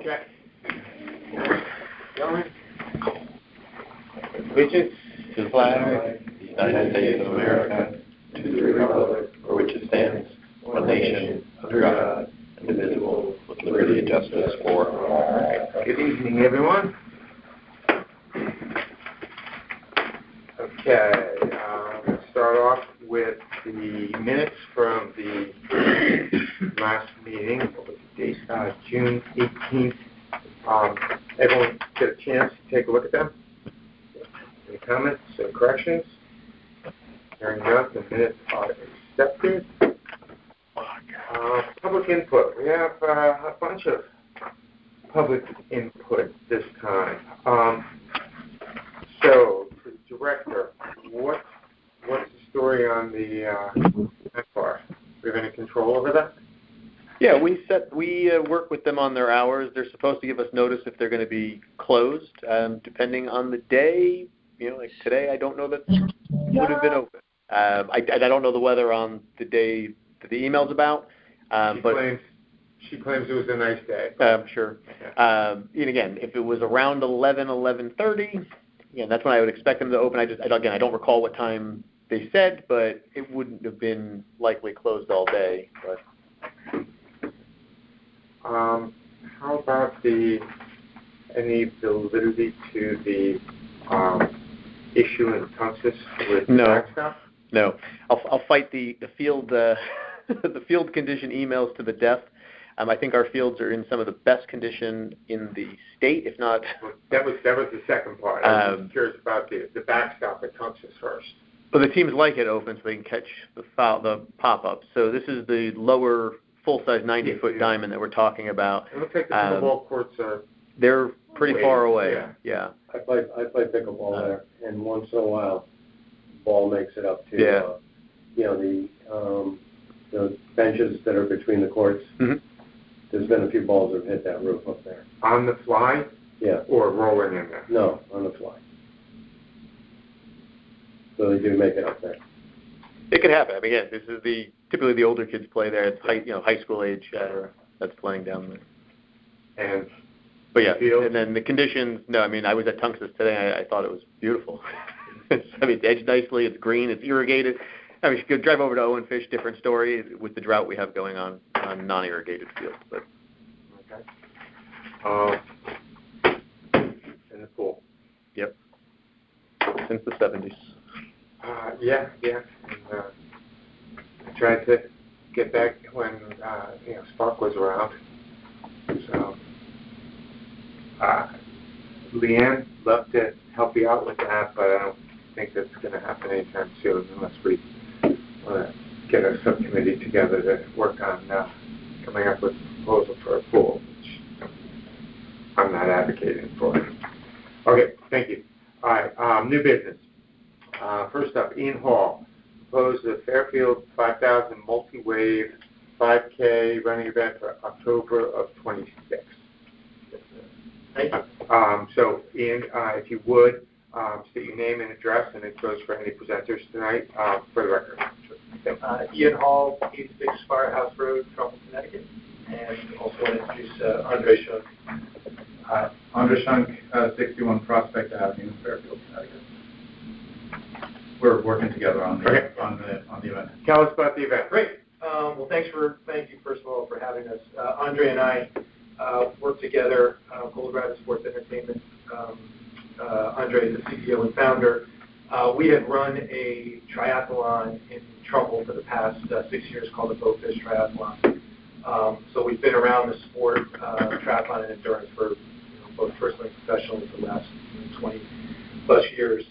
Okay. Going. Allegiance to the flag of the United States of America, to the republic for which it stands, one nation, under God, indivisible, with liberty and justice for all. Good evening, everyone. Okay, let's start off with the minutes from the last meeting. What was the date? June 18th. Everyone get a chance to take a look at them? Any comments or corrections? Hearing none, the minutes are accepted. Public input. We have a bunch of public input this time. So, Director, what's the story on the bar? Do we have any control over that? Yeah, we work with them on their hours. They're supposed to give us notice if they're going to be closed, depending on the day. You know, like today, I don't know that would have been open. I don't know the weather on the day that the email's about. She claims it was a nice day. Sure. Okay. And again, if it was around 11:30, again, that's when I would expect them to open. I don't recall what time they said, but it wouldn't have been likely closed all day. But how about any validity to the issue in Tungus with the backstop? No. I'll fight the field the field condition emails to the death. I think our fields are in some of the best condition in the state, if not. Well, that was the second part. I was curious about the backstop at Tungus first. Well, the teams like it open so they can catch the pop-up. So this is the lower full-size 90-foot diamond that we're talking about. It looks like the pickleball courts are. They're pretty far away. Yeah. I play pickleball there, and once in a while, the ball makes it up to the benches that are between the courts. Mm-hmm. There's been a few balls that have hit that roof up there. On the fly? Yeah. Or rolling in there? No, on the fly. So they do make it up there. It could happen. I mean, again, this is typically the older kids play there. It's high school age that's playing down there. But yeah, and then the conditions. No, I mean, I was at Tungus today. I thought it was beautiful. It's edged nicely. It's green. It's irrigated. I mean, you could drive over to Owen Fish. Different story with the drought we have going on non-irrigated fields. But okay. In the pool. Yep. Since the 70s. Yeah. And, I tried to get back when Spark was around. So, Leanne, love to help you out with that, but I don't think that's going to happen anytime soon unless we want to get a subcommittee together to work on coming up with a proposal for a pool, which I'm not advocating for. Okay, thank you. All right, new business. First up, Ian Hall proposed the Fairfield 5000 multi-wave 5K running event for October of 26. Thank you. So, Ian, if you would, state your name and address, and it goes for any presenters tonight, for the record. Ian Hall, 86 Firehouse Road, Trumbull, Connecticut, and also want to introduce Andre Shunk. Andre Shunk, 61 Prospect Avenue, Fairfield, Connecticut. We're working together on the event. Tell us about the event. Great. Well, thank you first of all for having us. Andre and I work together. Gold Rabbit Sports Entertainment. Andre is the CEO and founder. We had run a triathlon in Trumbull for the past 6 years called the Bowfish Triathlon. So we've been around the sport, triathlon and endurance for both personally and professionally for the last 20 plus years.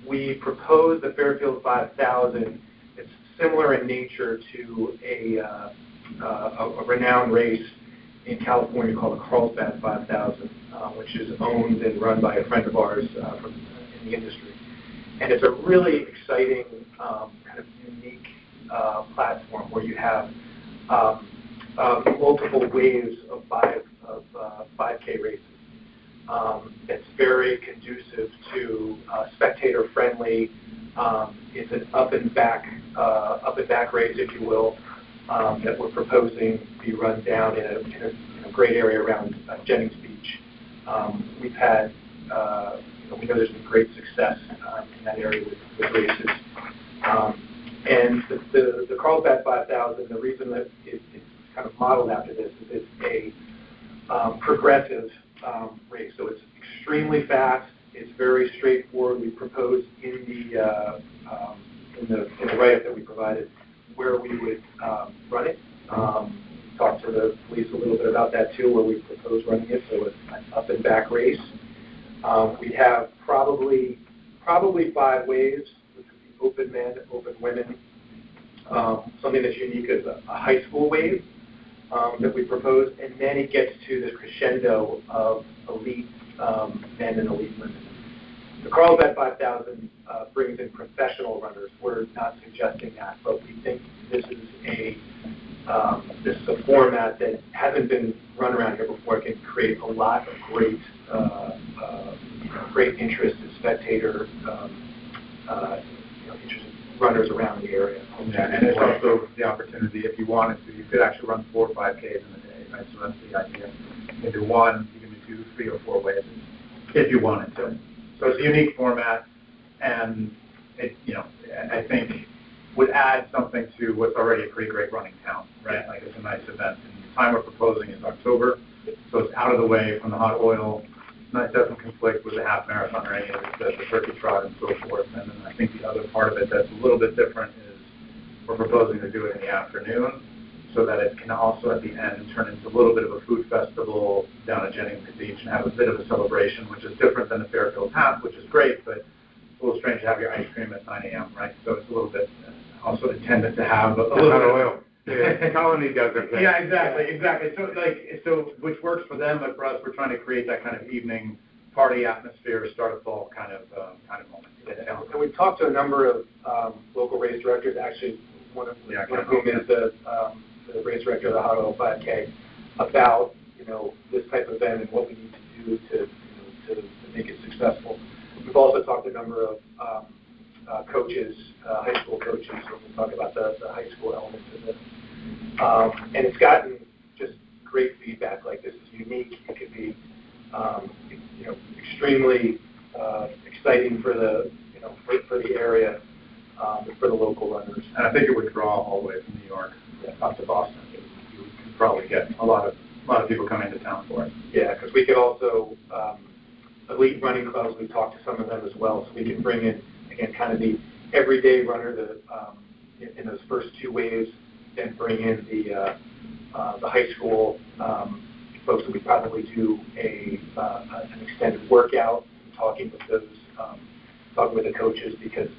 We proposed the Fairfield 5000. It's similar in nature to a renowned race in California called the Carlsbad 5000, which is owned and run by a friend of ours in the industry. And it's a really exciting, kind of unique platform where you have multiple waves of 5K races. It's very conducive to spectator-friendly. It's an up and back race, if you will, that we're proposing be run down in a great area around Jennings Beach. We've had, we know there's been great success in that area with races. And the Carlsbad 5000, the reason that it's kind of modeled after this is it's a progressive race. So it's extremely fast. It's very straightforward. We proposed in the write-up that we provided where we would run it. Talked to the police a little bit about that too, where we proposed running it. So it's an up and back race. We have probably 5 waves, which would be open men, open women. Something that's unique is a high school wave that we proposed, and then it gets to the crescendo of elite men and elite women. The Carlsbad 5000 brings in professional runners. We're not suggesting that, but we think this is a format that hasn't been run around here before. It can create a lot of great interest in spectator interested runners around the area. Yeah, and it's also the opportunity, if you wanted to, you could actually run 4 or 5 Ks in a day, right? So that's the idea. You can do 1, you can do 2, 3, or 4 waves if you wanted to. So it's a unique format, and it, I think would add something to what's already a pretty great running town, right? Like it's a nice event. And the time we're proposing is October, so it's out of the way from the hot oil. It doesn't conflict with the half marathon or any of the turkey trot and so forth. And then I think the other part of it that's a little bit different is we're proposing to do it in the afternoon so that it can also at the end turn into a little bit of a food festival down at Jennings Beach and have a bit of a celebration, which is different than the Fairfield Half, which is great, but it's a little strange to have your ice cream at 9 a.m., right? So it's a little bit also intended to have a little bit of oil. Yeah, Colony does it. Yeah, exactly. So which works for them, but for us, we're trying to create that kind of evening party atmosphere, start of fall kind of moment. And we've talked to a number of local race directors. Actually, one of whom is the race director of the Hot Oil 5K, about this type of event and what we need to do to make it successful. We've also talked to a number of coaches, high school coaches, when we talk about the high school elements of this. And it's gotten just great feedback. Like, this is unique. It could be, extremely exciting for the, for the area, for the local runners. And I think it would draw all the way from New York up to Boston. You would probably get a lot of people coming to town for it. Yeah, because we could also elite running clubs. We talked to some of them as well, so we can bring in, again, kind of the everyday runner in those first 2 waves, then bring in the high school folks that we probably do an extended workout, talking with the coaches, because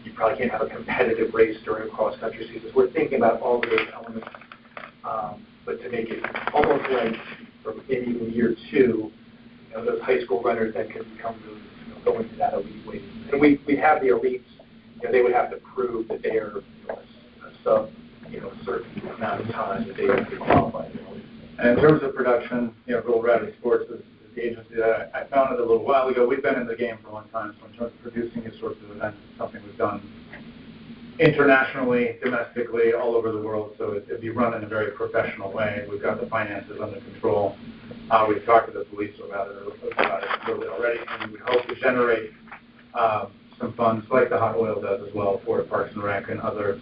you probably can't have a competitive race during cross-country seasons. We're thinking about all of those elements, but to make it almost like from maybe even year 2, those high school runners that can become those, go into that elite wave. And we have the elites. They would have to prove that they are a sub, certain amount of time that they have to qualify. And in terms of production, Gold Rabbit Sports is the agency that I founded a little while ago. We've been in the game for a long time, so in terms of producing these sorts of events, it's something we've done internationally, domestically, all over the world. So it'd be run in a very professional way. We've got the finances under control. We've talked to the police about it a little bit already, and we would hope to generate some funds like the Hot Oil does as well for Parks and Rec and other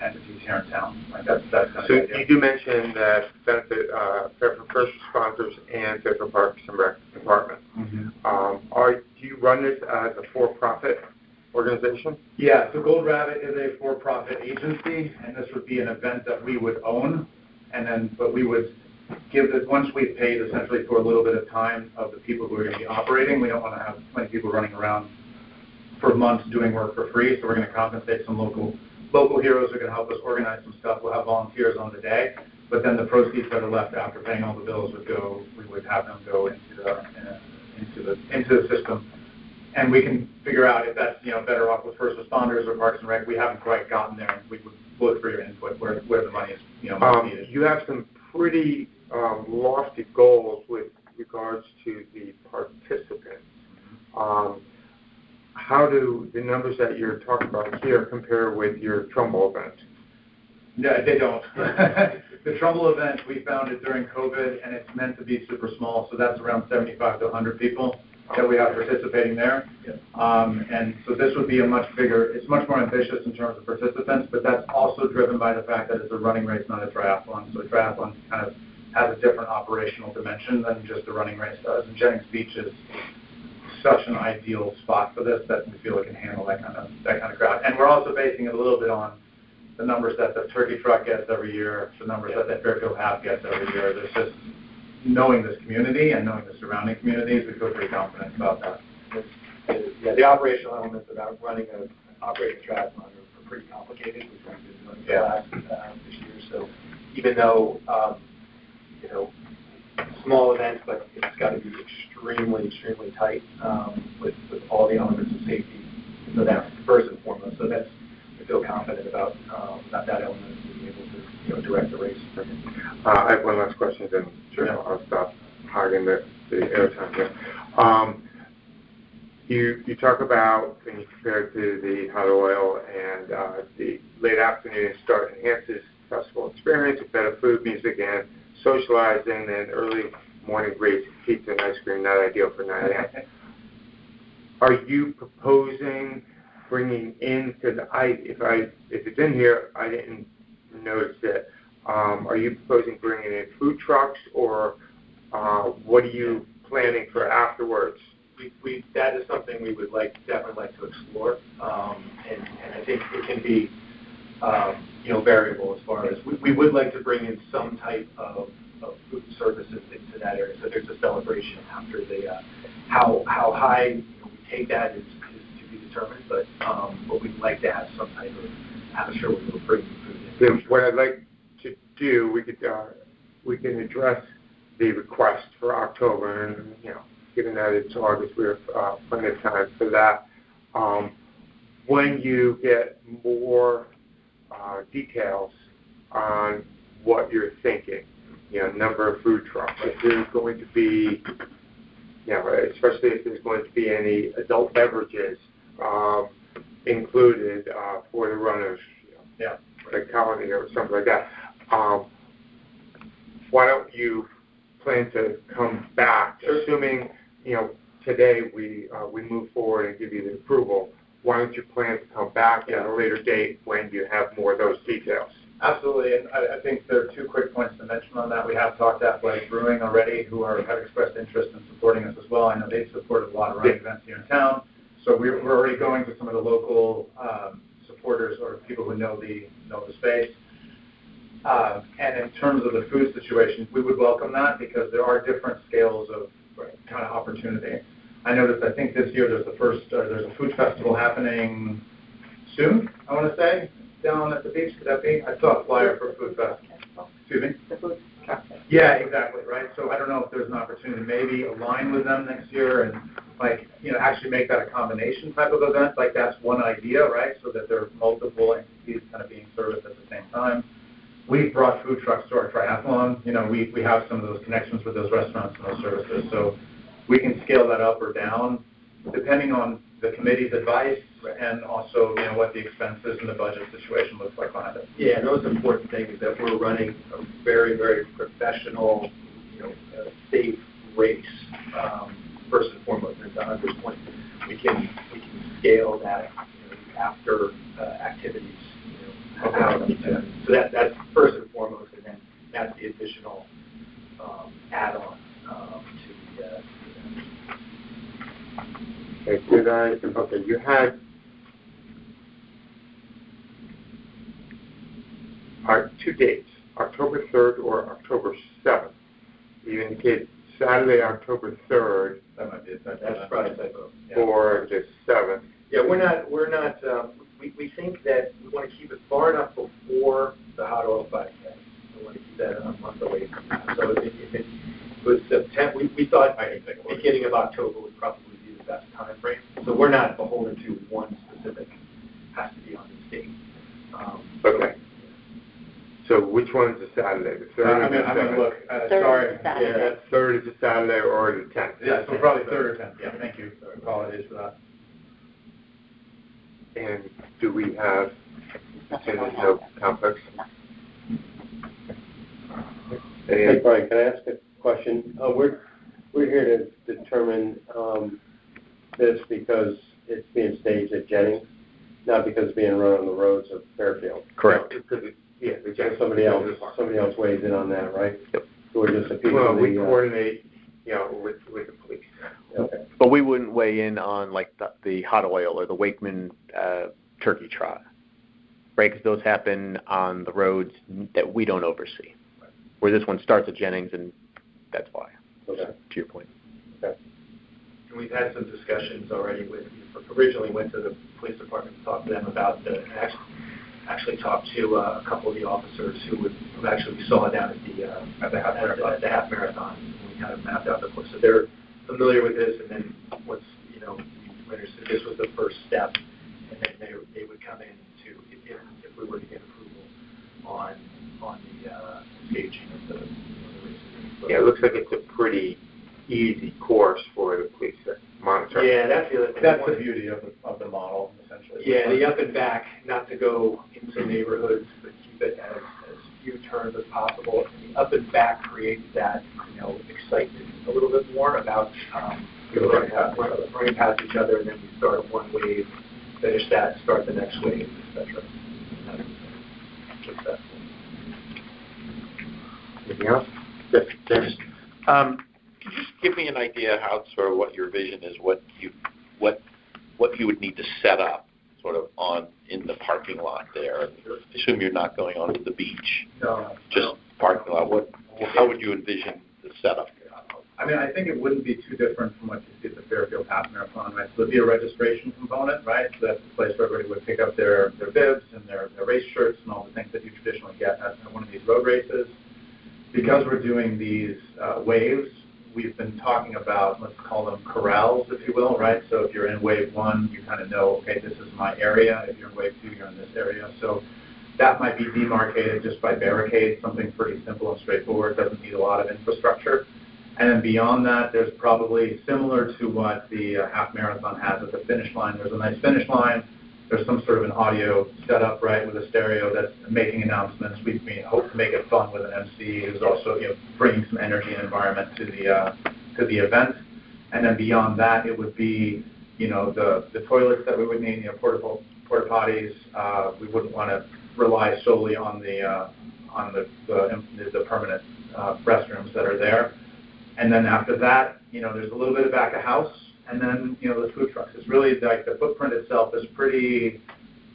entities here in town. Like that's kind of the idea. You do mention that benefit Fairfield First Responders and Fairfield Parks and Rec Department. Do you run this as a for-profit organization? Yeah, so Gold Rabbit is a for-profit agency, and this would be an event that we would own, but we would give this, once we've paid essentially for a little bit of time of the people who are going to be operating. We don't want to have many people running around for months doing work for free, so we're going to compensate some local heroes who are going to help us organize some stuff. We'll have volunteers on the day, but then the proceeds that are left after paying all the bills we would have them go into the system. And we can figure out if that's better off with first responders or Parks and Rec. We haven't quite gotten there. We would look for your input where the money is most needed. You have some pretty lofty goals with regards to the participants. How do the numbers that you're talking about here compare with your Trumbull event? Yeah, they don't. The Trumbull event, we found it during COVID, and it's meant to be super small, so that's around 75 to 100 people that we have participating there. And so this would be a much bigger, it's much more ambitious in terms of participants, but that's also driven by the fact that it's a running race, not a triathlon. So a triathlon kind of has a different operational dimension than just the running race does. And Jennings Beach is such an ideal spot for this that we feel it can handle that kind of crowd. And we're also basing it a little bit on the numbers that the Turkey Truck gets every year, the numbers that the Fairfield Half gets every year. There's just knowing this community and knowing the surrounding communities, we feel pretty confident about that. Yeah, the operational elements about running an operating triathlon are pretty complicated, which we've been doing this year. So even though, small events, but it's got to be extremely tight with all the elements of safety. So that's first and foremost. So that's, I feel confident about that element of being able to direct the race. I have one last question, then I'll stop hogging the airtime here. You talk about, when you compare it to the hot oil and the late afternoon start enhances festival experience with better food, music, and socializing, and early morning race, pizza and ice cream, not ideal for 9 a.m. Are you proposing bringing in, because if it's in here, I didn't notice it. Are you proposing bringing in food trucks, or what are you planning for afterwards? That is something we would definitely like to explore, and I think it can be variable as far as we would like to bring in some type of food services into that area. So there's a celebration after the how high we take that is to be determined, but we'd like to have some type of atmosphere where we'll bring food in. Then what I'd like to do, we can address the request for October, and given that it's August, we have plenty of time for that. When you get more details on what you're thinking, number of food trucks, if there's going to be, especially if there's going to be any adult beverages included for the runners, like Colony or something like that. Why don't you plan to come back, assuming today we move forward and give you the approval? Why don't you plan to come back at a later date when you have more of those details? Absolutely, and I think there are two quick points to mention on that. We have talked to Athletic Brewing already, who have expressed interest in supporting us as well. I know they've supported a lot of running events here in town, so we're already going to some of the local supporters or people who know the space. And in terms of the food situation, we would welcome that because there are different scales of kind of opportunity. I noticed, I think this year there's a food festival happening soon, I want to say, down at the beach. Could that be? I saw a flyer for a food festival. Excuse me? The food festival. Yeah, exactly, right? So I don't know if there's an opportunity to maybe align with them next year and, actually make that a combination type of event. That's one idea, right? So that there are multiple entities kind of being serviced at the same time. We've brought food trucks to our triathlon. We have some of those connections with those restaurants and those services. So we can scale that up or down depending on the committee's advice and also, what the expenses and the budget situation looks like behind it. Yeah, and the most important thing is that we're running a very, very professional, safe race, first and foremost. And to Andre's point, we can scale that after activities. So that's first and foremost, and then that's the additional add-on to the Okay, you had two dates, October 3rd or October 7th. You indicated Saturday, October 3rd. That might be a typo. That's probably a typo. Or the 7th. Yeah, we're not. We think that we want to keep it far enough before the hot oil 5K. We want to keep that a month away from that. So if it was September, we thought beginning of October would probably be the best time frame. So we're not beholden to one specific, has to be on this date. Okay. So which one is a Saturday? The 3rd I'm going to look. Sorry. Yeah, 3rd is a Saturday or the 10th? Yeah, so probably 3rd or 10th. Yeah, thank you. Apologies for that. And do we have, and there's no conflicts? Hey, Brian, can I ask a question? We're here to determine this because it's being staged at Jennings, not because it's being run on the roads of Fairfield. Correct. So somebody else weighs in on that, right? Yep. So we're just a piece Well, of we the, coordinate, with the police. okay. But we wouldn't weigh in on like the hot oil or the Wakeman turkey trot, right? Because those happen on the roads that we don't oversee. Where this one starts at Jennings, and that's why. Okay. To your point. Okay. And we've had some discussions already originally went to the police department to talk to them about actually talked to a couple of the officers who actually we saw down at the half marathon. We kind of mapped out the course. So they're familiar with this, and then once, we understood this was the first step, and then they would come in to, if we were to get approval on the staging of the races. Yeah, it looks like it's a pretty easy course for the police to monitor. Yeah, that's the other thing. That's the beauty of the model, essentially. Yeah, the up and back, not to go into neighborhoods, but keep it as few turns as possible. And the up and back creates that, excitement a little bit more about running past each other, and then we start one wave, finish that, start the next wave, etc. Successful. Anything else? Yes. Can you just give me an idea how sort of what your vision is, what you would need to set up sort of in the parking lot there? I assume you're not going onto the beach. No. Just parking lot. How would you envision the setup? I mean, I think it wouldn't be too different from what you see at the Fairfield Half Marathon, right? So there'd be a registration component, right? So that's the place where everybody would pick up their bibs and their race shirts and all the things that you traditionally get at one of these road races. Because we're doing these waves, we've been talking about, let's call them corrals, if you will, right? So if you're in wave one, you kind of know, okay, this is my area. If you're in wave two, you're in this area. So that might be demarcated just by barricades, something pretty simple and straightforward, doesn't need a lot of infrastructure. And then beyond that, there's probably similar to what the half marathon has at the finish line. There's a nice finish line. There's some sort of an audio setup, right, with a stereo that's making announcements. We hope to make it fun with an MC who's also, bringing some energy and environment to the event. And then beyond that, it would be, the toilets that we would need, porta potties. We wouldn't want to rely solely on the permanent restrooms that are there. And then after that, there's a little bit of back of house, and then, the food trucks. It's really like the footprint itself is pretty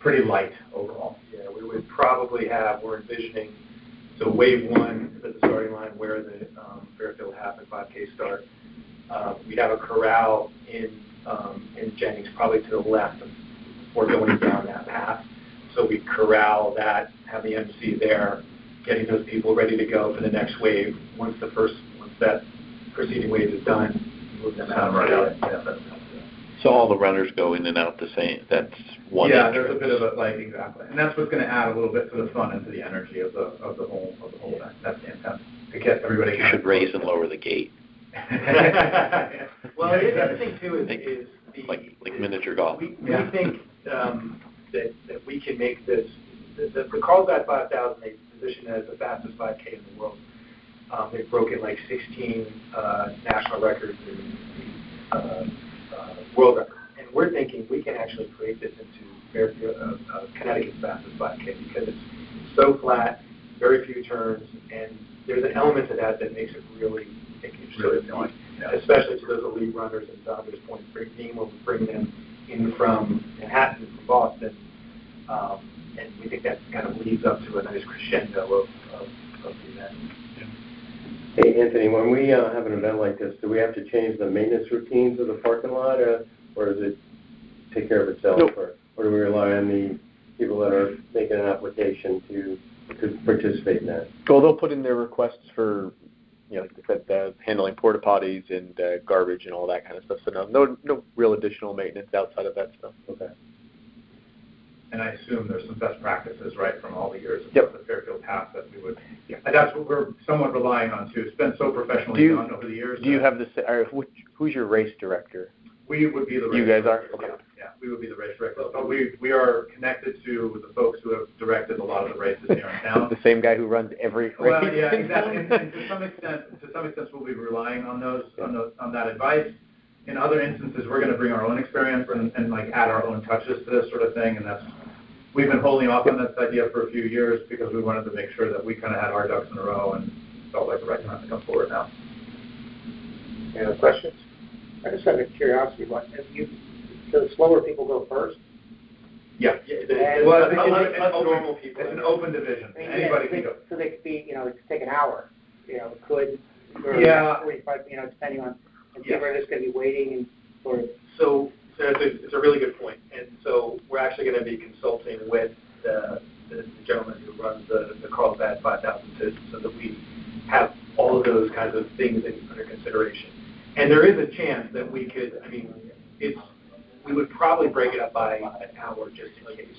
light overall. Yeah, we would probably we're envisioning, so wave one is at the starting line where the Fairfield Half and 5K start. We'd have a corral in Jennings, probably to the left before going down that path. So we'd corral that, have the MC there, getting those people ready to go for the next wave. Once that preceding wave is done, move them out. So all the runners go in and out the same. That's one. Yeah, entrance. there's a bit of exactly, and that's what's going to add a little bit to the fun and to the energy of the whole event. That's the intent, to get everybody. You should raise and lower the gate. Well, the other thing too is like miniature golf. We think that we can make this. The Carlsbad 5000, they position it as the fastest 5K in the world. They've broken like 16 national records and world records. And we're thinking we can actually create this into Fairfield, Connecticut's fastest 5K because it's so flat, very few turns, and there's an element to that makes it really interesting, especially to those elite runners, and Don's point, being able to bring them in from Manhattan, from Boston, and we think that kind of leads up to a nice crescendo of the event. Hey, Anthony, when we have an event like this, do we have to change the maintenance routines of the parking lot, or does it take care of itself? Nope. Or do we rely on the people that are making an application to participate in that? Well, they'll put in their requests for, like I said, handling porta potties and garbage and all that kind of stuff. So no real additional maintenance outside of that stuff. Okay. And I assume there's some best practices, right, from all the years of Yep. the Fairfield Half that we would. Yeah. And that's what we're somewhat relying on too. It's been so professionally done over the years. Do you have who's your race director? We would be the. You guys are? Okay. Okay. Yeah. we would be the race directors, but we are connected to the folks who have directed a lot of the races here in town. The same guy who runs every race. Well, yeah, in exactly. town? And to some extent, we'll be relying on on that advice. In other instances, we're going to bring our own experience and like add our own touches to this sort of thing, and we've been holding off on this idea for a few years because we wanted to make sure that we kind of had our ducks in a row and felt like the right time to come forward now. Any other questions? I just have a curiosity, so slower people go first? Yeah. Well, Normal people. It's an open division. Anybody can go. So they could be, it could take an hour, it could, or Yeah. 45, depending on, and people are just going to be waiting and sort of. So it's a really good point. And so we're actually going to be consulting with the gentleman who runs the Carlsbad 5,000 system so that we have all of those kinds of things under consideration. And there is a chance that we could, we would probably break it up by an hour just in case,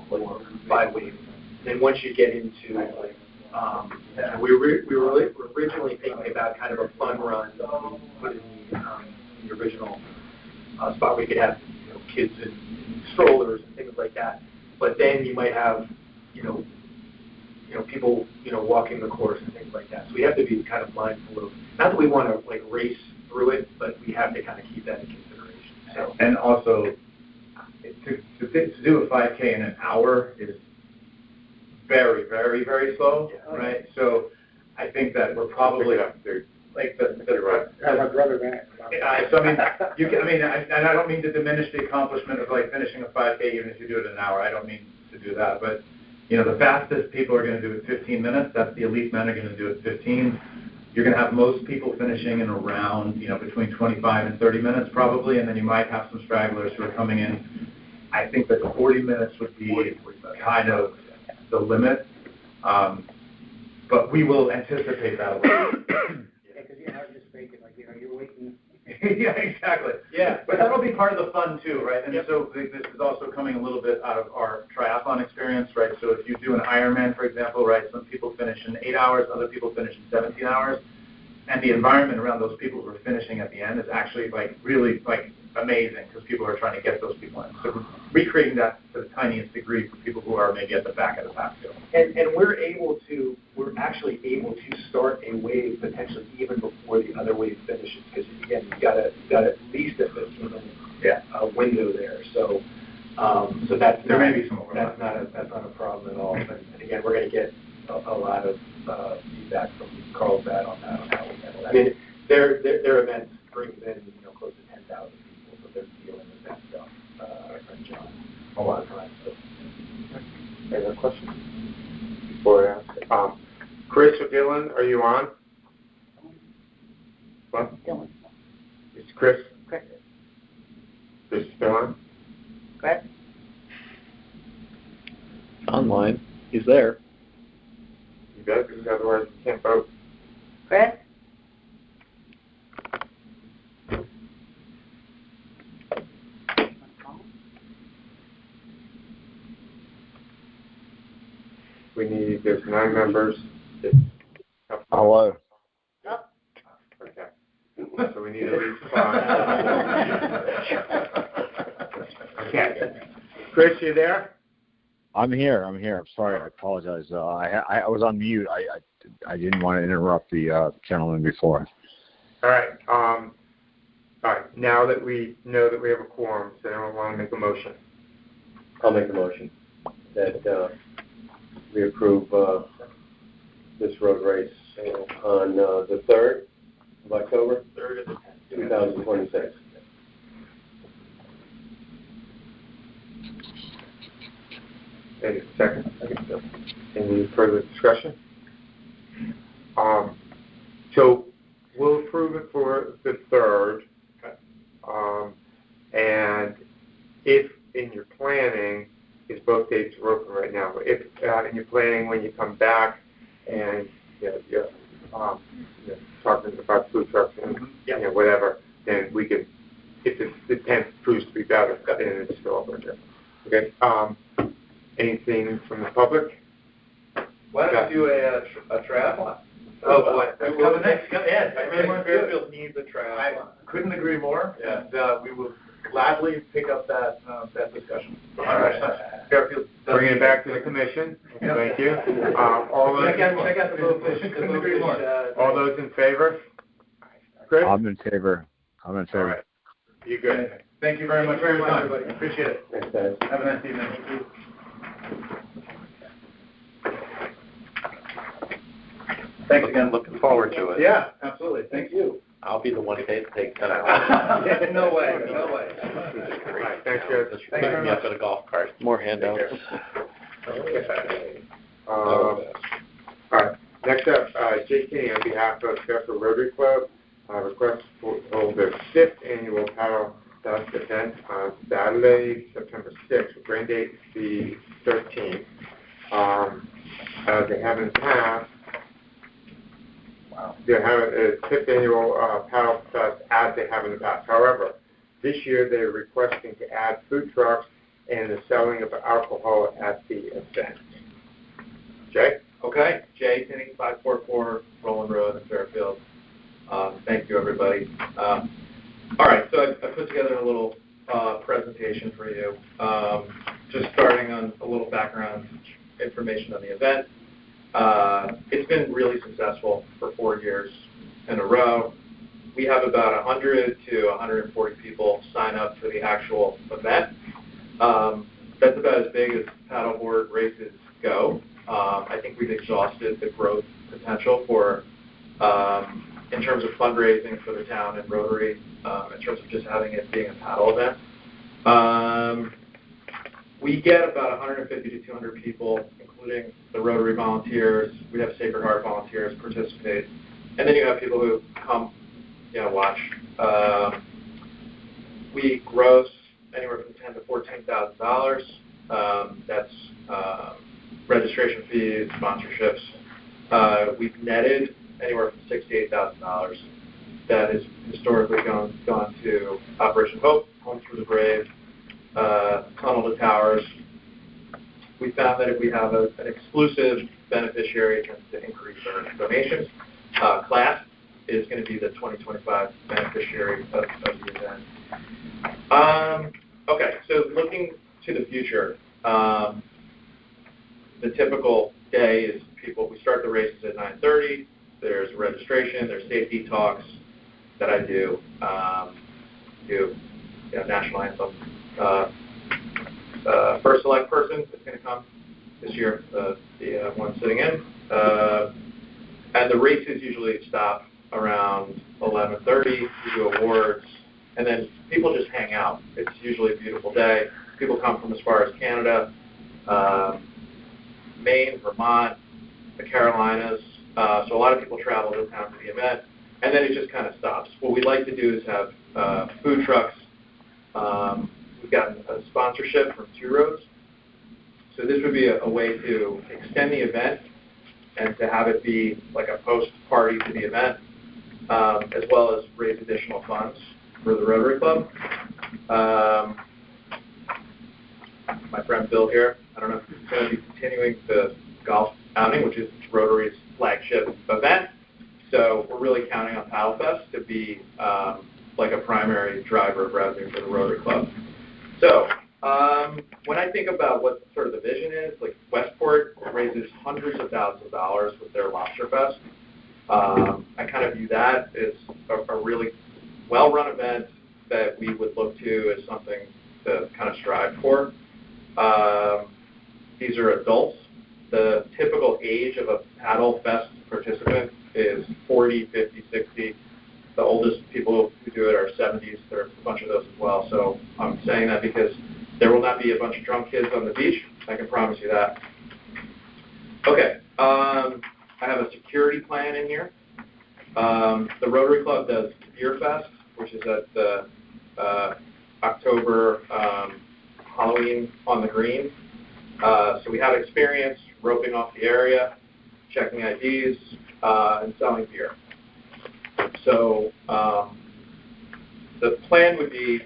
or by wave. Then once you get into, we were originally thinking about kind of a fun run that we put in the original spot where you could have kids in strollers and things like that. But then you might have, people, walking the course and things like that. So we have to be kind of mindful of, not that we want to race through it, but we have to kind of keep that in consideration. So. And also, to do a 5K in an hour is very, very, very slow, right? So I think that we're probably like Rubber band. So and I don't mean to diminish the accomplishment of finishing a 5K even if you do it in an hour. I don't mean to do that, but the fastest people are going to do it 15 minutes. That's the elite men are going to do it 15. You're going to have most people finishing in around between 25 and 30 minutes probably, and then you might have some stragglers who are coming in. I think that 40 minutes would be kind of the limit, but we will anticipate that a little. Because I was just thinking, you're waiting. Yeah, exactly. Yeah, but that'll be part of the fun too, right? And so this is also coming a little bit out of our triathlon experience, right? So if you do an Ironman, for example, right, some people finish in 8 hours, other people finish in 17 hours, and the environment around those people who are finishing at the end is actually really amazing because people are trying to get those people in. So recreating that to the tiniest degree for people who are maybe at the back of the pack still. And we're actually able to start a wave potentially even before the other wave finishes because again you've got at least a 15-minute window there. So that's there may be some overlap. That's not a problem at all. And again, we're going to get a lot of feedback from Carlsbad on that on how we handle that. Their events brings in close to 10,000 people, so they're dealing with that stuff. Our friend John, a lot of times. So. Any other questions before I ask? Chris or Dylan, are you on? What? Dylan. Is Chris? Chris. Chris still on? Chris? Online. He's there. You better, because otherwise you can't vote. Chris? There's 9 members. Hello. Okay. So we need at least 5. Okay. Chris, you there? I'm here. I'm sorry. I apologize. I was on mute. I didn't want to interrupt the gentleman before. All right. All right. Now that we know that we have a quorum, does anyone want to make a motion? I'll make the motion that we approve this road race on the 3rd of October, 2026. Any second? Any further discussion? So we'll approve it for the 3rd. And if in your planning, because both dates are open right now, if in your planning when you come back and you're talking about food trucks and whatever, then we can, if the 10th proves to be better, then it's still open there. Okay. Anything from the public? Why don't you do a triathlon? Oh boy, Coming next. Fairfield needs a triathlon. I couldn't agree more. Yeah. And we'll gladly pick up that discussion. All right. Bring it back to the commission. Thank you. All those, Check out the Blowfish. all those in favor? Chris? I'm in favor. All right. You good? Thank you very much for your time. everybody. Appreciate it. Thanks, guys. Have a nice evening. Thanks again. Looking forward to it. Yeah, absolutely. Thank you. I'll be the one to take that out. No way, no way. All right, thanks, guys. Pick me up in a golf cart. More handouts. Okay. All right. Next up, Jay Kinney, on behalf of Fairfield Rotary Club, request to hold their 5th annual Paddle Dust event on Saturday, September 6th, with rain date the 13th. They have in the past. They have a 5th annual Paddle Fest as they have in the past. However, this year they're requesting to add food trucks and the selling of alcohol at the event. Jay? Okay, Jay Tinney, 544 Roland Road in Fairfield. Thank you, everybody. All right, so I put together a little presentation for you, just starting on a little background information on the event. It's been really successful for 4 years in a row. We have about 100 to 140 people sign up for the actual event. That's about as big as paddleboard races go. I think we've exhausted the growth potential for, in terms of fundraising for the town and Rotary, in terms of just having it being a paddle event. We get about 150 to 200 people, including the Rotary volunteers. We have Sacred Heart volunteers participate. And then you have people who come, watch. We gross anywhere from $10,000 to $14,000. That's registration fees, sponsorships. We've netted anywhere from $6,000 to $8,000. That has historically gone to Operation Hope, Home Through the Brave, Tunnel to Towers. We found that if we have an exclusive beneficiary, it tends to increase our donations. CLASP is going to be the 2025 beneficiary of the event. Okay, so looking to the future, the typical day is we start the races at 9:30. There's registration, there's safety talks that I do. National anthem. First select person is going to come this year, the one sitting in. And the races usually stop around 11:30. We do awards, and then people just hang out. It's usually a beautiful day. People come from as far as Canada, Maine, Vermont, the Carolinas. So a lot of people travel to town for the event, and then it just kind of stops. What we like to do is have food trucks. We've gotten a sponsorship from Two Roads. So this would be a way to extend the event and to have it be like a post-party to the event, as well as raise additional funds for the Rotary Club. My friend Bill here, I don't know if he's going to be continuing the golf outing, which is Rotary's flagship event. So we're really counting on PaddleFest to be like a primary driver of revenue for the Rotary Club. So when I think about what sort of the vision is, like Westport raises hundreds of thousands of dollars with their Lobster Fest. I kind of view that as a really well-run event that we would look to as something to kind of strive for. These are adults. The typical age of a Paddle Fest participant is 40, 50, 60. The oldest people who do it are 70s. There are a bunch of those as well. So I'm saying that because there will not be a bunch of drunk kids on the beach. I can promise you that. Okay. I have a security plan in here. The Rotary Club does Beer Fest, which is at the October Halloween on the Green. So we have experience roping off the area, checking IDs, and selling beer. So the plan would be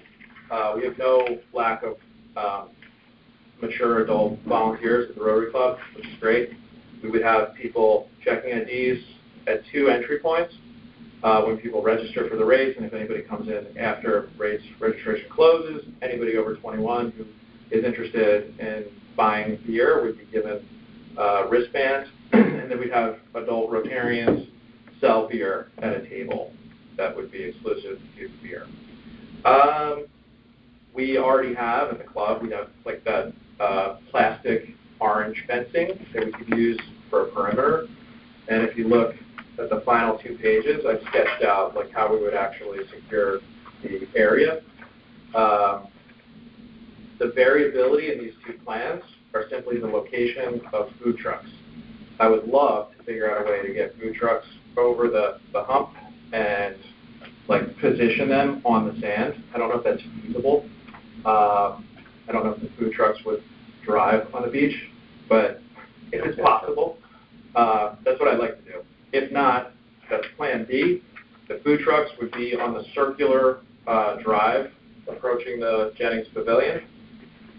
we have no lack of mature adult volunteers at the Rotary Club, which is great. We would have people checking IDs at 2 entry points. when people register for the race, and if anybody comes in after race registration closes, anybody over 21 who is interested in buying beer would be given wristbands, and then we'd have adult Rotarians sell beer at a table that would be exclusive to beer. We already have, in the club, we have like that plastic orange fencing that we could use for a perimeter. And if you look at the final 2 pages, I've sketched out like how we would actually secure the area. The variability in these 2 plans are simply the location of food trucks. I would love to figure out a way to get food trucks over the hump and like position them on the sand. I don't know if that's feasible. I don't know if the food trucks would drive on the beach, but if it's possible, that's what I'd like to do. If not, that's plan B. The food trucks would be on the circular drive approaching the Jennings Pavilion,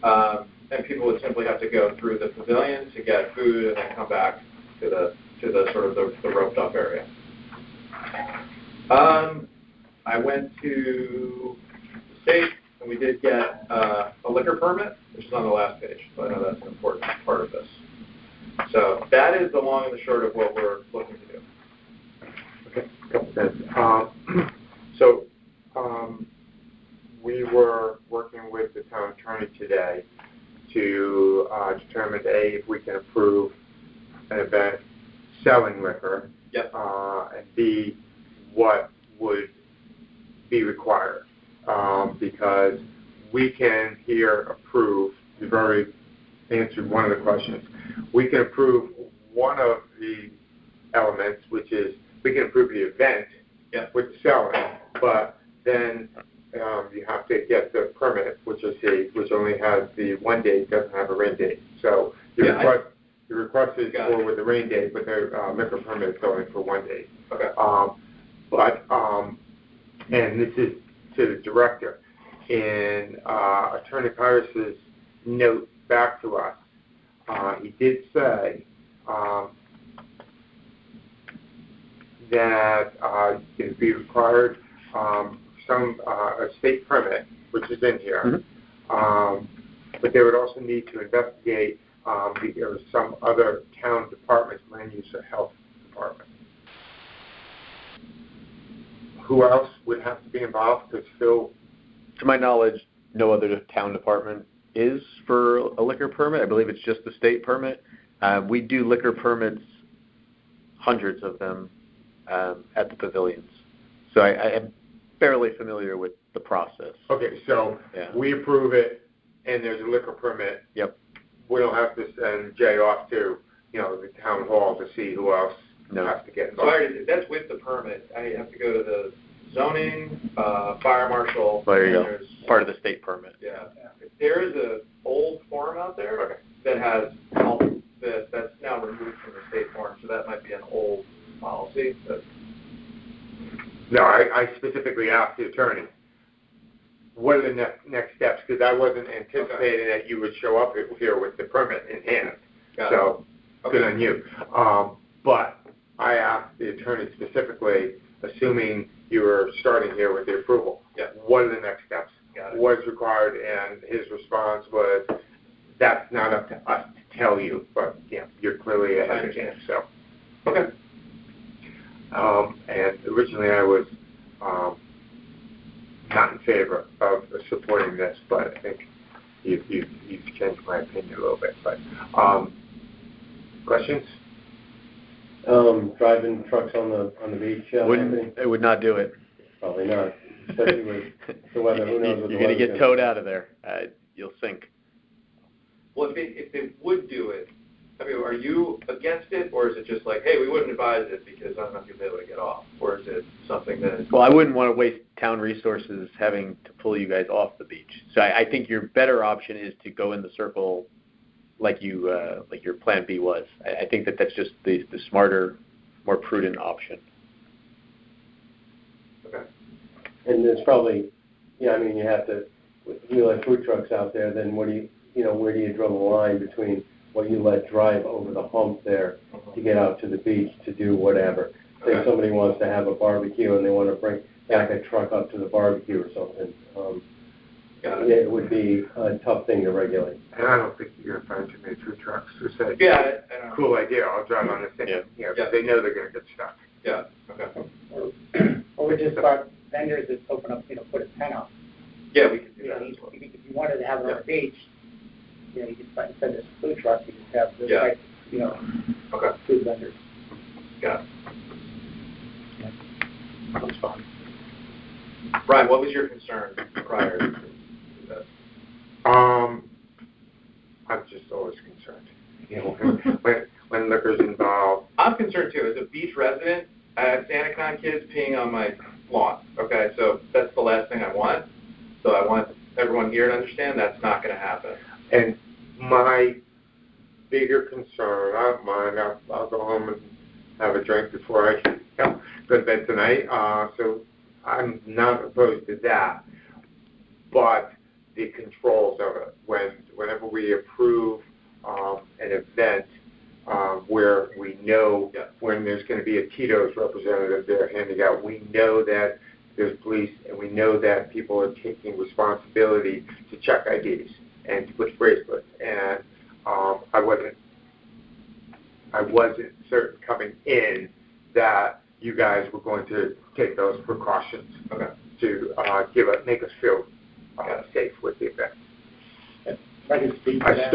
and people would simply have to go through the pavilion to get food and then come back to the sort of the roped up area. I went to the state, and we did get a liquor permit, which is on the last page, but I know that's an important part of this. So that is the long and the short of what we're looking to do. Okay, couple things. We were working with the town attorney today to determine A, if we can approve an event selling liquor, Yep. And B, what would be required. Because we can here approve, you've already answered one of the questions, we can approve one of the elements, which is we can approve the event with selling, but then you have to get the permit, which I see, which only has the 1 date, doesn't have a rain date. So your request is for with the rain date, but the liquor permit is only for 1 date. Okay. And this is to the director. In Attorney Pyrus's note back to us, he did say that it would be required a state permit, which is in here, but they would also need to investigate some other town departments, land use or health department. Who else would have to be involved? Because Phil, to my knowledge, no other town department is for a liquor permit. I believe it's just the state permit. We do liquor permits, hundreds of them, at the pavilions. So I am fairly familiar with the process. Okay, so we approve it, and there's a liquor permit. Yep. We don't have to send Jay off to, the town hall to see who else has to get involved. So that's with the permit. I have to go to the zoning, fire marshal. There you go. Part of the state permit. Yeah. There is an old form out there that has that's now removed from the state form, so that might be an old policy. No, I specifically asked the attorney, what are the next steps? Because I wasn't anticipating that you would show up here with the permit in hand. Good on you. But I asked the attorney specifically, assuming you were starting here with the approval, what are the next steps? What's required? And his response was, that's not up to us to tell you, but you're clearly ahead of the game. So, and originally I was not in favor of supporting this, but I think you've changed my opinion a little bit. But questions? Driving trucks on the beach. It would not do it. Probably not, especially with the weather. Who knows? You're going to get towed out of there. You'll sink. Well, if they would do it, I mean, are you against it, or is it just like, hey, we wouldn't advise it because I don't know if you'll be able to get off, or is it something that is... Well, I wouldn't want to waste town resources having to pull you guys off the beach. So I think your better option is to go in the circle like your plan B was. I think that's just the smarter, more prudent option. Okay. And there's probably, you have to, if you let food trucks out there, then where do you draw the line between what you let drive over the hump there to get out to the beach to do whatever? Say Okay. somebody wants to have a barbecue and they want to bring back a truck up to the barbecue or something. Got it. It would be a tough thing to regulate. And I don't think you're going to find too many food trucks who say, Yeah, I know. cool idea, I'll drive on this thing. Yeah. You know, Yeah. they know they're going to get stuck. Yeah, okay. Or we just got vendors that open up, put a tent up. Yeah, we can do You know, that as well. if you wanted to have it on Yeah. the beach, you could send us a food truck, you just have the Yeah. right, Okay, food vendors. got it. That's fine. Brian, what was your concern prior to that? I'm just always concerned. When liquor's involved. I'm concerned too. As a beach resident, I have SantaCon kids peeing on my lawn. Okay, so that's the last thing I want. So I want everyone here to understand that's not going to happen. And my bigger concern, I don't mind, I'll go home and have a drink before I go to bed tonight. So I'm not opposed to that. But the controls of it, whenever we approve an event where we know when there's going to be a Tito's representative there handing out, we know that there's police and we know that people are taking responsibility to check IDs and to put bracelets. And I wasn't certain coming in that you guys were going to take those precautions to make us feel safe with the event. I can speak to I that.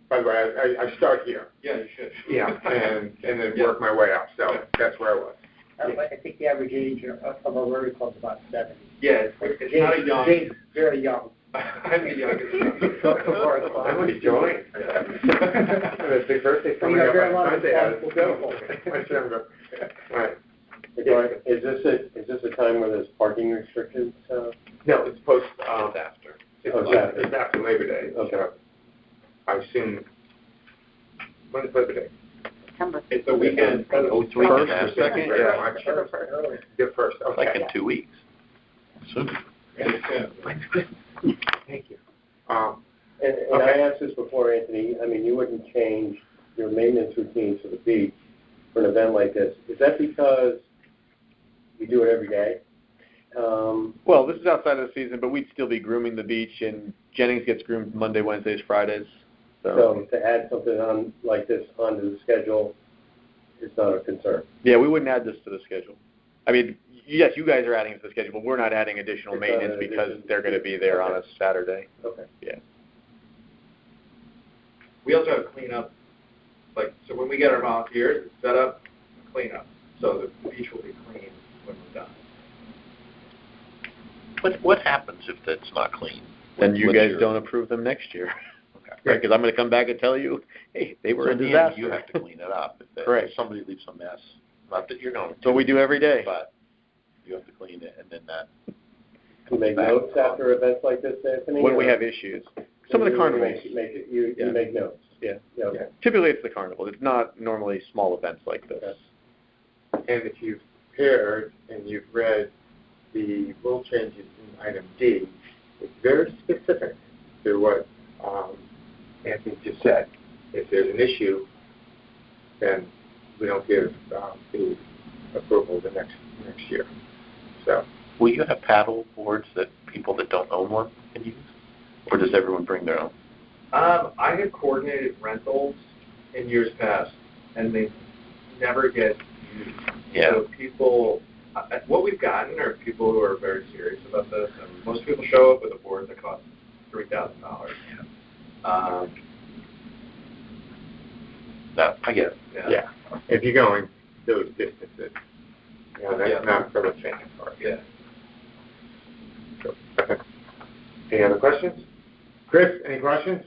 by the way, I start here. Yeah, you should. Yeah, and then work my way up. So that's where I was. I think the average age of our Rotary Club is about 70. Yeah, it's not a young. James is very young. I'm the youngest. I'm going to join. It's the birthday coming up on Sunday. My son go. Right. Is this a time where there's parking restrictions? No, it's post. It's after. It's after Labor Day. Okay. So I assume. When is Labor Day? It's a weekend. It's weekend First or after. second? Yeah, March first. The first. Okay. Like in 2 weeks. Soon. Thank you. And I asked this before, Anthony, I mean, you wouldn't change your maintenance routines for the beach for an event like this. Is that because you do it every day? Well, this is outside of the season, but we'd still be grooming the beach, and Jennings gets groomed Monday, Wednesdays, Fridays. So to add something on like this onto the schedule is not a concern. Yeah, we wouldn't add this to the schedule. I mean, yes, you guys are adding it to the schedule, but we're not adding additional It's not maintenance an because addition. they're going to be there on a Saturday. Okay. Yeah. We also have cleanup, so when we get our volunteers, it's set up, cleanup. So the beach will be clean when we're done. What happens if that's not clean? Then you What's guys your- don't approve them next year. Okay. Right, because I'm going to come back and tell you, hey, they were So a in the end, disaster. you have to clean it up. Correct. If somebody leaves a mess, not that you're going to. That's what we do every day. But you have to clean it, and then that. Do you make notes after events like this, Anthony? When we or- have issues. Some of the carnivals. You Yeah. make notes? Yeah. Yeah, okay. Typically it's the carnival. It's not normally small events like this. Okay. And if you've heard and you've read the rule changes in item D, it's very specific to what Anthony just said. If there's an issue, then we don't give the approval the next year. So Will you have paddle boards that people that don't own one can use? Or does everyone bring their own? I have coordinated rentals in years past, and they never get used. Yeah. So people, what we've gotten are people who are very serious about this, and most people show up with a board that costs $3,000. No, I get it. yeah, if you're going those distances, that's Yeah. not for the fan part. Yeah. So, any other questions? Chris, any questions?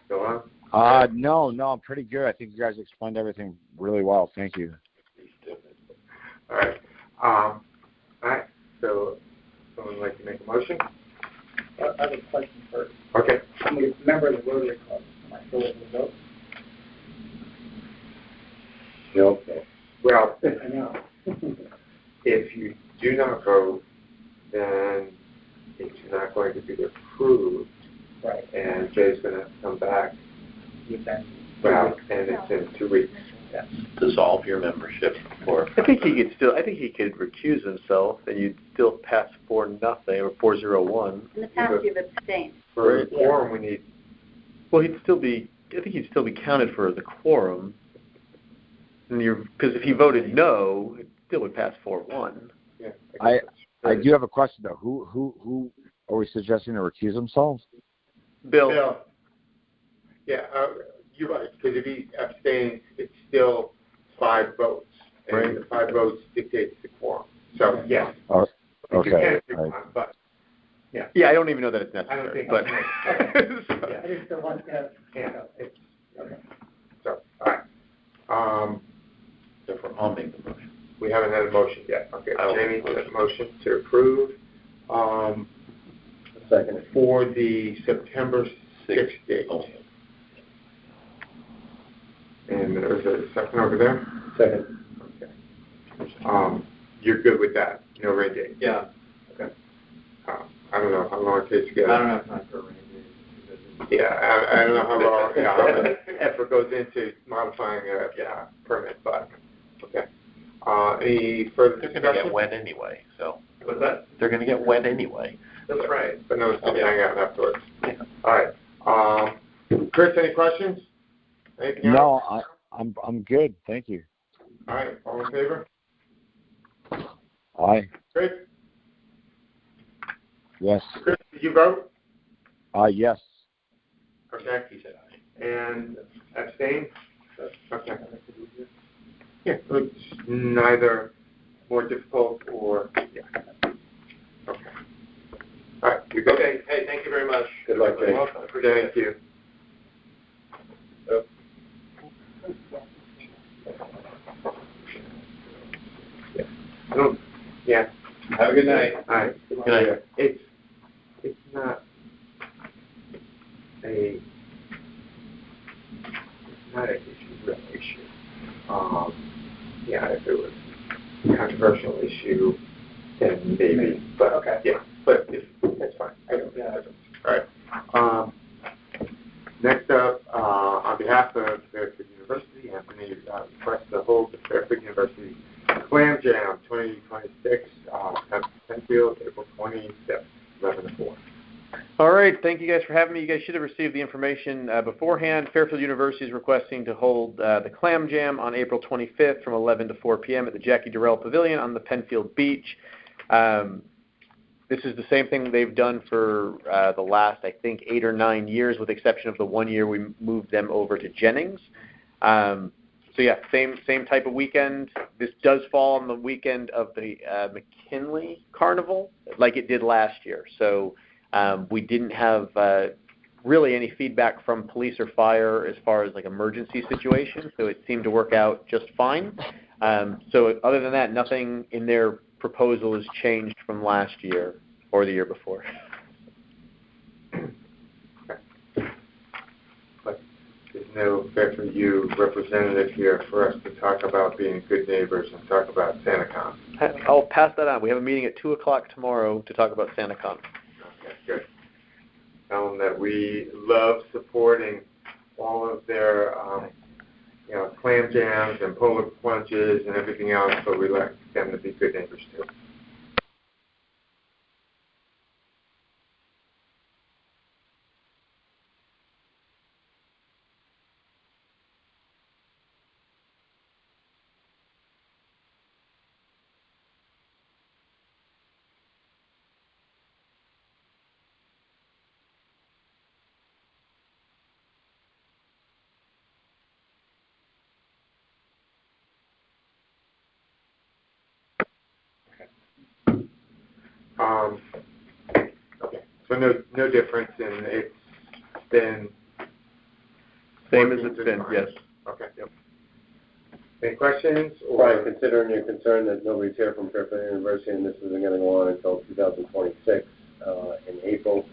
Still on? No, I'm pretty good. I think you guys explained everything really well. Thank you. All right. All right. So, someone would like to make a motion? I have a question first. Okay. I'm a member of the Rotary Club. Am I still able to vote? Nope. Well, I know. if you do not vote, then it's not going to be approved Right. And Jay's gonna come back, You've been. well, and it's in 2 weeks. Yeah. Dissolve your membership or. I think he could recuse himself, and you'd still pass 4-0 or 4-0-1. In the past, you've abstained. For a quorum, we need, Well, I think he'd still be counted for the quorum. And because if he voted no, it still would pass 4-1. yeah. I do have a question though. Who are we suggesting to recuse themselves? Bill. Yeah, you're right, because if he abstains, it's still 5 votes. And Right. the 5 votes dictates the quorum. So, yes. Oh, You okay. can pick Right. one, but, Yeah, I don't even know that it's I don't necessary. think But yeah. I just don't want to, Yeah. it's, okay. So, all right. Therefore, I'll make the motion. We haven't had a motion yet. Okay, I will Jamie, make a has a motion to approve, Second. for the September 6th date. Oh. And there's a second over there? Second. Okay. You're good with that? No rain date? Yeah, I don't know how long it takes to get. I don't have time for a rainy day. Yeah, I don't know how long, how much effort goes into modifying a permit, but, okay. Any further They're discussion? going to get wet anyway, so. What's that? They're going to get wet anyway. That's right. But no, it's gonna hang out afterwards. Yeah. All right. Chris, any questions? Anything No, else? I'm good. Thank you. All right, all in favor? Aye. Chris? Yes. Chris, did you vote? Yes. Okay. He said aye. And abstain? Okay. Yeah, it's neither more difficult or, yeah. Okay. All right, you're good? Okay, hey, thank you very much. Good luck, Jay. You're welcome. Appreciate it. Thank you. I don't, yeah. Have a good night. All right. Good night. It's not a, real issue. Yeah, if it was a controversial issue, then maybe, but, Okay. yeah, but that's fine. I don't, Yeah. all right. Next up, on behalf of Fairfield University, Anthony requests to hold the Fairfield University Clam Jam 2026 at Penfield, April 27th, 11 to 4. All right, thank you guys for having me. You guys should have received the information beforehand. Fairfield University is requesting to hold the Clam Jam on April 25th from 11 to 4 p.m. at the Jackie Durrell Pavilion on the Penfield Beach. This is the same thing they've done for the last, I think, 8 or 9 years, with the exception of the 1 year we moved them over to Jennings. So yeah, same type of weekend. This does fall on the weekend of the McKinley Carnival, like it did last year. So we didn't have really any feedback from police or fire as far as like emergency situations, so it seemed to work out just fine. So other than that, nothing in their proposal has changed from last year or the year before. But there's no Fairfield U representative here for us to talk about being good neighbors and talk about SantaCon. I'll pass that on. We have a meeting at 2 o'clock tomorrow to talk about SantaCon. Okay, good. Tell them that we love supporting all of their, clam jams and polar plunges and everything else, but we like them to be good neighbors too. Okay, so no difference, and it's been Same as it's been, yes. Okay. Yep. Any questions? Brian, considering your concern that nobody's here from Fairfield University and this isn't going to go on until 2026 in April,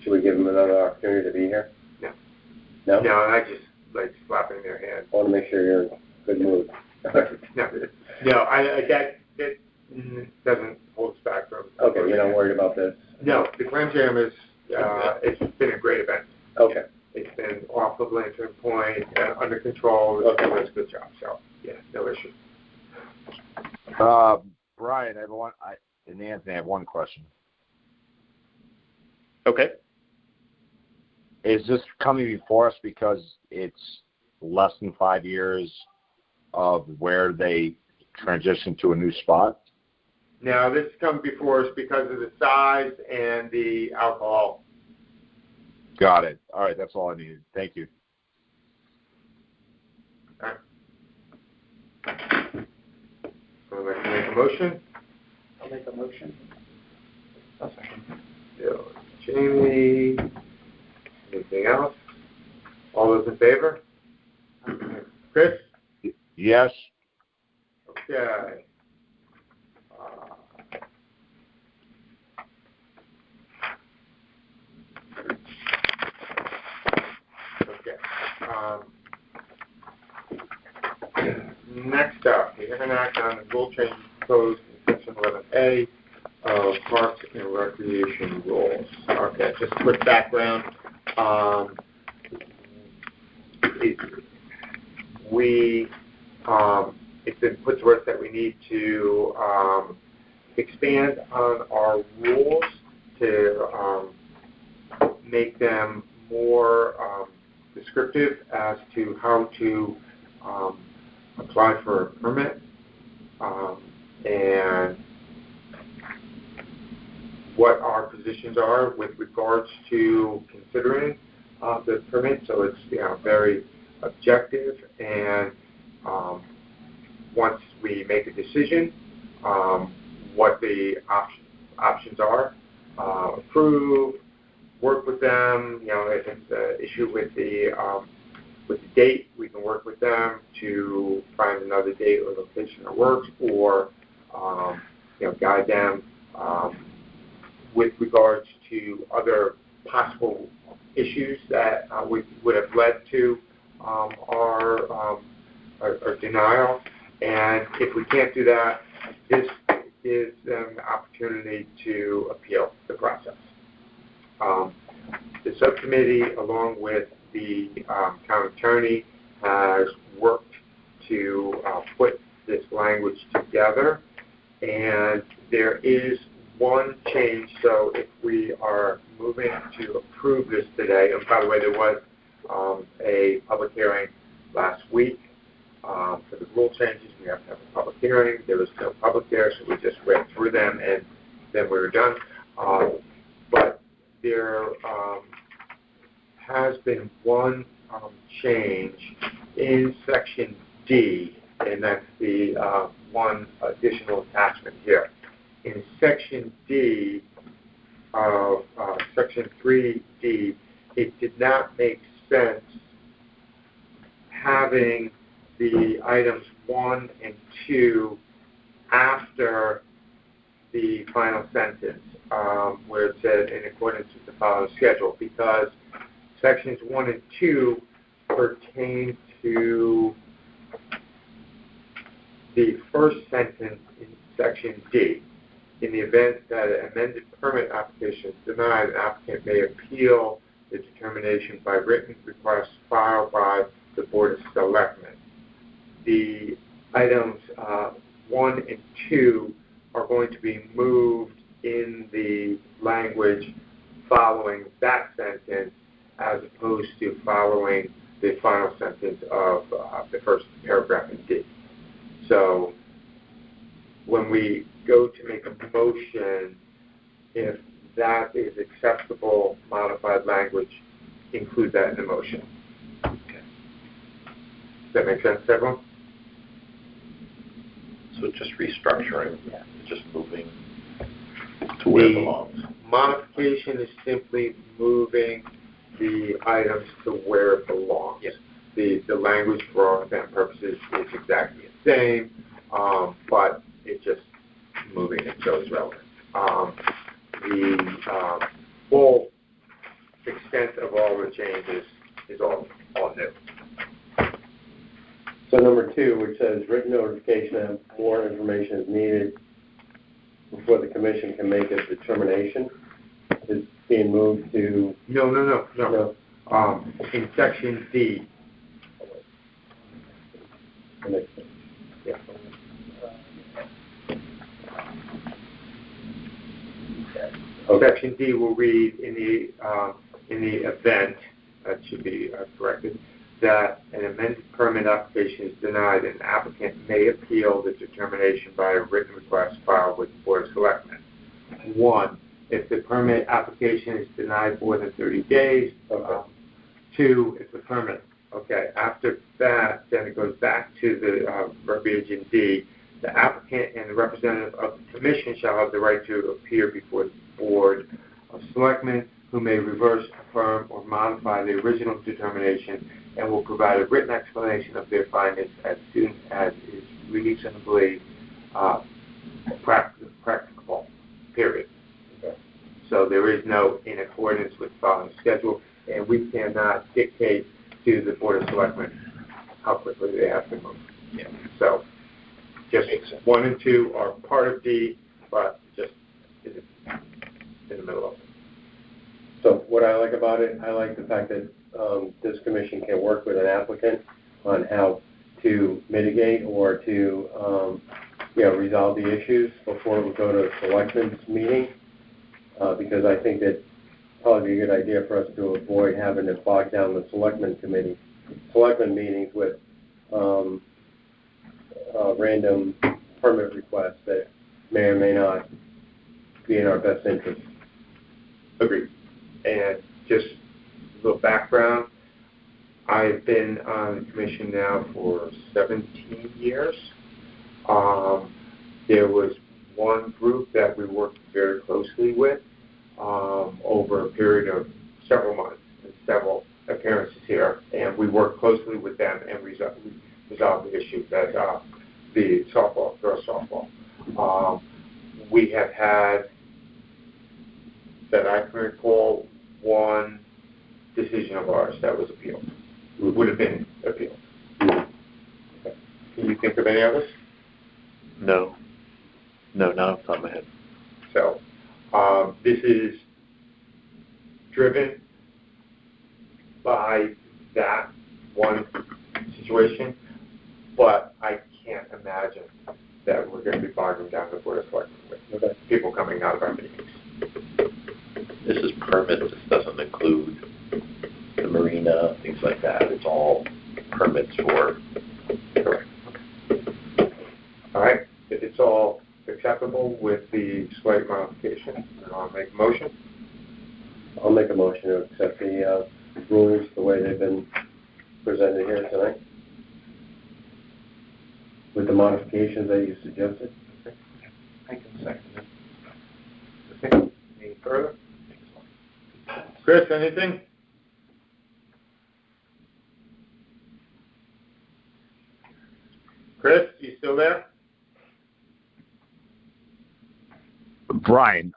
should we give them another opportunity to be here? No. No? No, I just like slapping their hand. I want to make sure you're in good mood. No, that doesn't hold us back from. Okay, you're not worried about this? No, the Clam Jam is it's been a great event. Okay. It's been off of Lantern Point, under control. It's doing a good job. So yeah, no issue. Brian, and Anthony, I have one question. Okay. Is this coming before us because it's less than 5 years of where they transition to a new spot? Now, this comes before us because of the size and the alcohol. Got it. All right, that's all I needed. Thank you. All right. Would like to make a motion? I'll make a motion. I'll second. Bill, Jamie. Anything else? All those in favor? Chris? Yes. Okay. Next up, we have an act on the rule change proposed in section 11A of Parks and Recreation rules. Okay, just a quick background. It's been put to us that we need to expand on our rules to make them more descriptive as to how to apply for a permit and what our positions are with regards to considering the permit. So it's very objective, and once we make a decision, what the options are, approve, work with them. If it's an issue with the date, we can work with them to find another date or location that works, or guide them with regards to other possible issues that would have led to our denial. And if we can't do that, this gives them the opportunity to appeal the process. The subcommittee, along with the town attorney, has worked to put this language together, and there is one change. So if we are moving to approve this today, and by the way, there was a public hearing last week for the rule changes. We have to have a public hearing. There was no public there, so we just went through them and then we were done. But there has been one change in section D, and that's the one additional attachment here. In section D of section 3D, it did not make sense having the items 1 and 2 after the final sentence, where it said in accordance with the following schedule, because sections 1 and 2 pertain to the first sentence in section D. In the event that an amended permit application is denied, an applicant may appeal the determination by written request filed by the Board of Selectmen. The items 1 and 2 are going to be moved in the language following that sentence, as opposed to following the final sentence of the first paragraph in D. So when we go to make a motion, if that is acceptable modified language, include that in the motion. Okay. Does that make sense to everyone? So just restructuring, just moving to where it belongs. Modification is simply moving the items to where it belongs. Yes. The language for all intent and purposes is exactly the same, but it's just moving it so it's relevant. The full extent of all the changes is all new. So number 2, which says written notification and more information is needed before the commission can make a determination. it's being moved to, No. In section D. Yeah. Section D will read in the event, that should be corrected, that an amended permit application is denied, an applicant may appeal the determination by a written request filed with the Board of Selectmen. 1, if the permit application is denied more than 30 days. 2, if the permit, after that, then it goes back to the verbiage in D. The applicant and the representative of the commission shall have the right to appear before the Board of Selectmen, who may reverse, affirm, or modify the original determination and will provide a written explanation of their findings as soon as is reasonably practicable, period. So there is no in accordance with following schedule, and we cannot dictate to the Board of Selectmen how quickly they have to move. Yeah. So just 1 and 2 are part of D, but just in the middle of it. so what I like about it, I like the fact that this commission can work with an applicant on how to mitigate or to, resolve the issues before we go to the selectmen's meeting, because I think that probably be a good idea for us to avoid having to bog down the selectmen meetings with random permit requests that may or may not be in our best interest. Agreed. And just a little background, I've been on the commission now for 17 years. There was one group that we worked very closely with over a period of several months and several appearances here, and we worked closely with them and resolved the issue that the girls softball. We have had, that I can recall, one decision of ours that was appealed, would have been appealed. Okay. Can you think of any others? No, not off the top of my head. So this is driven by that one situation, but I can't imagine that we're going to be bogging down the Board of Selectmen with people coming out of our meetings. This is permits. This doesn't include the marina, things like that. It's all permits for. Correct. All right. If it's all acceptable with the slight modification, then I'll make a motion. I'll make a motion to accept the rules the way they've been presented here tonight, with the modifications that you suggested. I can second it. Okay. Any further? Chris, anything? Chris, you still there? Brian,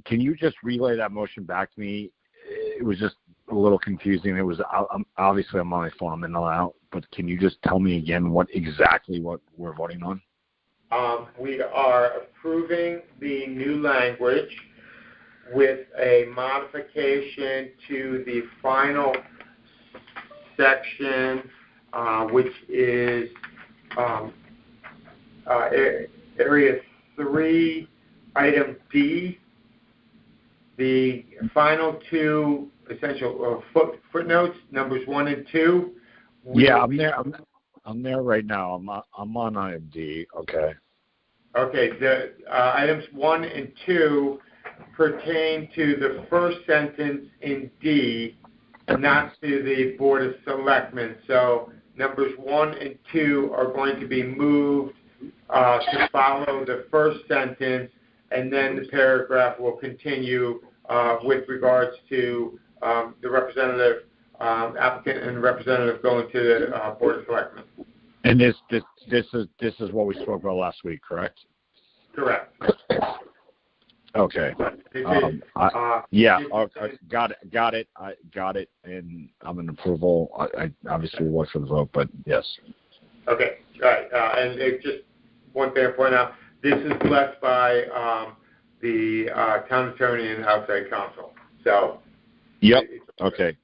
can you just relay that motion back to me? It was just a little confusing. It was obviously I'm on my phone, I'm in and out, but can you just tell me again what we're voting on? We are approving the new language with a modification to the final section, which is area 3, item D. The final 2 essential footnotes, numbers 1 and 2. Yeah, I'm there. I'm there right now. I'm on item D. Okay. Okay. The items 1 and 2 pertain to the first sentence in D, not to the Board of Selectmen. So numbers 1 and 2 are going to be moved to follow the first sentence, and then the paragraph will continue with regards to the representative, applicant and representative going to the Board of Selectmen. And this is what we spoke about last week, correct? Correct. Okay. Yeah. Okay. Got it. I got it, and I'm in approval. I obviously will work for the vote, but yes. Okay. All right. And just one thing to point out: this is blessed by the town attorney and outside counsel. So. Yep. Okay.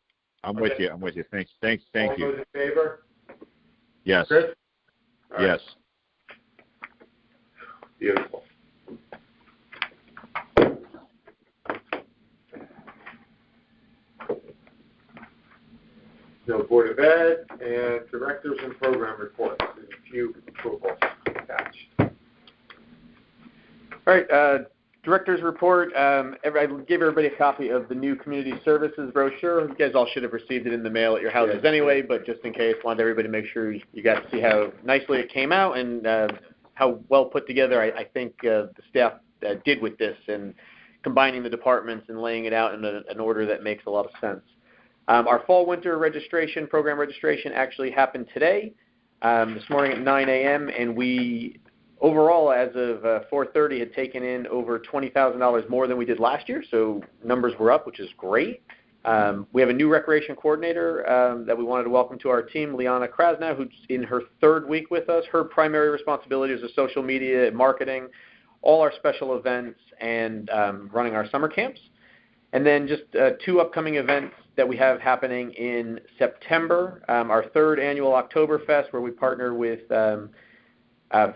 I'm with you. Thanks. All you. those in favor? Yes. Chris? All right. Yes. Beautiful. No Board of Ed and Directors and Program Reports. There's a few approvals attached. All right, Director's Report. I gave everybody a copy of the new Community Services brochure. You guys all should have received it in the mail at your houses anyway, but just in case, wanted everybody to make sure you got to see how nicely it came out and how well put together I think the staff did with this and combining the departments and laying it out in an order that makes a lot of sense. Our fall-winter program registration actually happened today, this morning at 9 a.m., and we overall, as of 4:30, had taken in over $20,000 more than we did last year, so numbers were up, which is great. We have a new recreation coordinator that we wanted to welcome to our team, Liana Krasnow, who's in her 3rd week with us. Her primary responsibility is the social media and marketing, all our special events, and running our summer camps. And then just 2 upcoming events that we have happening in September. Our 3rd annual Oktoberfest, where we partner with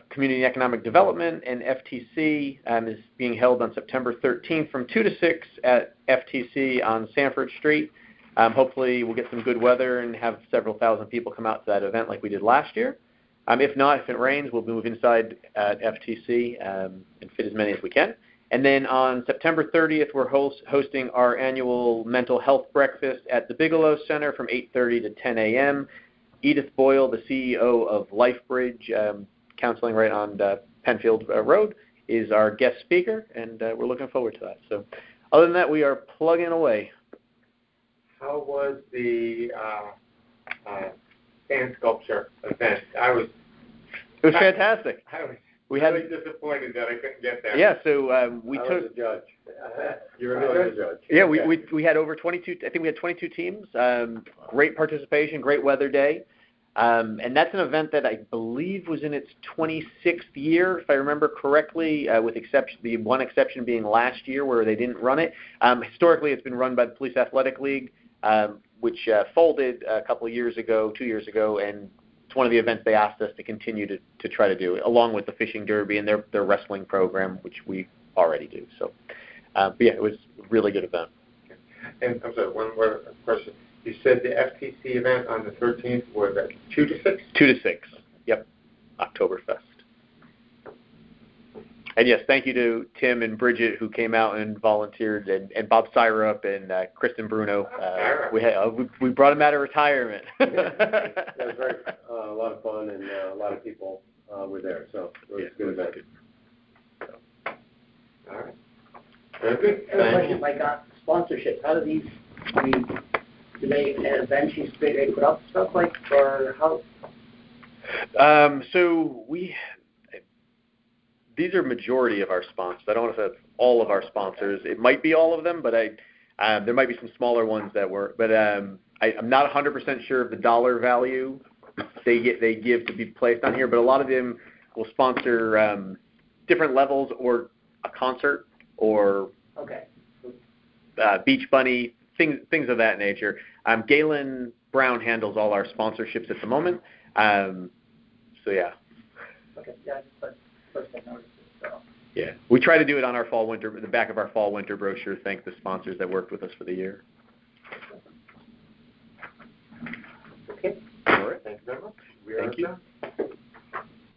Community Economic Development and FTC, is being held on September 13th from 2 to 6 at FTC on Sanford Street. Hopefully we'll get some good weather and have several thousand people come out to that event like we did last year. If not, if it rains, we'll move inside at FTC and fit as many as we can. And then on September 30th, we're hosting our annual mental health breakfast at the Bigelow Center from 8:30 to 10 a.m. Edith Boyle, the CEO of LifeBridge Counseling right on Penfield Road, is our guest speaker, and we're looking forward to that. So other than that, we are plugging away. How was the sand sculpture event? It was fantastic. I was really disappointed that I couldn't get there. Yeah, so I was a judge. You were really a judge. Yeah, we had over 22. I think we had 22 teams. Great participation, great weather day, and that's an event that I believe was in its 26th year, if I remember correctly, with the one exception being last year where they didn't run it. Historically, it's been run by the Police Athletic League, which folded a couple of years ago, 2 years ago, and it's one of the events they asked us to continue to try to do, along with the fishing derby and their wrestling program, which we already do. So, but yeah, it was a really good event. Okay. And I'm sorry, one more question. You said the FTC event on the 13th was at 2 to 6? 2 to 6. Yep, Oktoberfest. And yes, thank you to Tim and Bridget who came out and volunteered, and Bob Syrup and Kristen Bruno. We brought him out of retirement. It was very a lot of fun, and a lot of people were there, so it was a good event. All right. Very good. I have a question, like sponsorship. How do these? Do they at events they put up stuff like, or how? So these are majority of our sponsors. I don't know if that's all of our sponsors. It might be all of them, but there might be some smaller ones that were. But I'm not 100% sure of the dollar value they give to be placed on here. But a lot of them will sponsor different levels or a concert or Beach Bunny, things of that nature. Galen Brown handles all our sponsorships at the moment. So yeah. Okay. Yeah. First I noticed it, so. Yeah, we try to do it on our the back of our fall-winter brochure. Thank the sponsors that worked with us for the year. Okay. All right. Thank you very much. Thank you.